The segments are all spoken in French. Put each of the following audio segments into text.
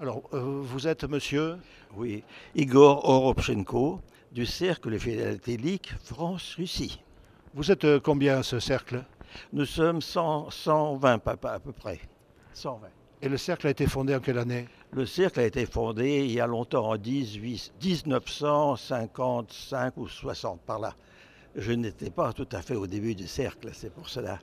Alors, vous êtes monsieur? Oui, Igor Oropchenko du Cercle philatélique France-Russie. Vous êtes combien à ce cercle? Nous sommes 120 papas à peu près. 120. Et le cercle a été fondé en quelle année? Le cercle a été fondé il y a longtemps, en 1955 ou 60 par là. Je n'étais pas tout à fait au début du cercle, c'est pour cela.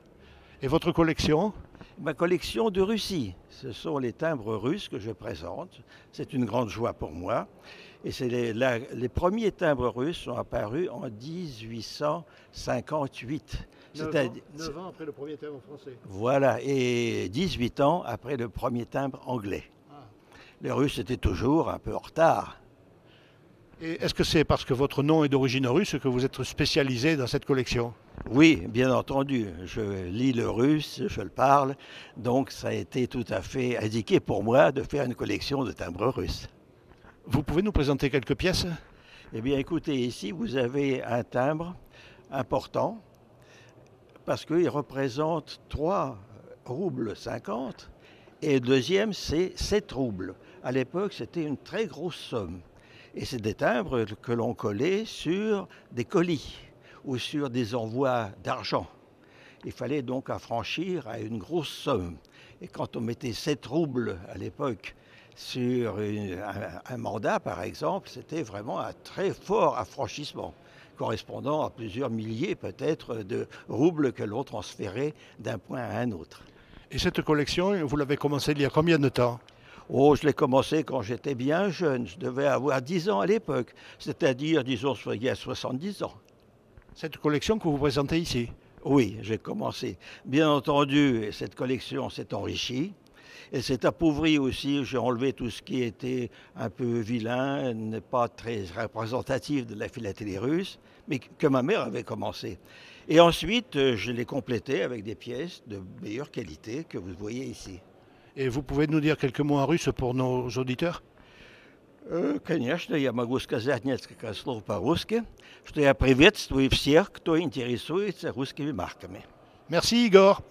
Et votre collection? Ma collection de Russie, ce sont les timbres russes que je présente. C'est une grande joie pour moi. Et c'est les premiers timbres russes sont apparus en 1858. 9 ans après le premier timbre français. Voilà, et 18 ans après le premier timbre anglais. Ah. Les Russes étaient toujours un peu en retard. Et est-ce que c'est parce que votre nom est d'origine russe que vous êtes spécialisé dans cette collection? Oui, bien entendu, je lis le russe, je le parle, donc ça a été tout à fait indiqué pour moi de faire une collection de timbres russes. Vous pouvez nous présenter quelques pièces? Eh bien, écoutez, ici, vous avez un timbre important parce qu'il représente 3 roubles 50 et le deuxième, c'est 7 roubles. À l'époque, c'était une très grosse somme. Et c'est des timbres que l'on collait sur des colis ou sur des envois d'argent. Il fallait donc affranchir à une grosse somme. Et quand on mettait 7 roubles à l'époque sur un mandat, par exemple, c'était vraiment un très fort affranchissement, correspondant à plusieurs milliers peut-être de roubles que l'on transférait d'un point à un autre. Et cette collection, vous l'avez commencée il y a combien de temps? Oh, je l'ai commencé quand j'étais bien jeune, je devais avoir 10 ans à l'époque, c'est-à-dire, disons, il y a 70 ans. Cette collection que vous présentez ici? Oui, j'ai commencé. Bien entendu, cette collection s'est enrichie. Elle s'est appauvrie aussi. J'ai enlevé tout ce qui était un peu vilain, n'est pas très représentatif de la philatélie russe, mais que ma mère avait commencé. Et ensuite, je l'ai complété avec des pièces de meilleure qualité que vous voyez ici. Et vous pouvez nous dire quelques mots en russe pour nos auditeurs? Конечно, я могу сказать несколько слов по-русски, что я приветствую всех, кто интересуется русскими марками. Merci Igor.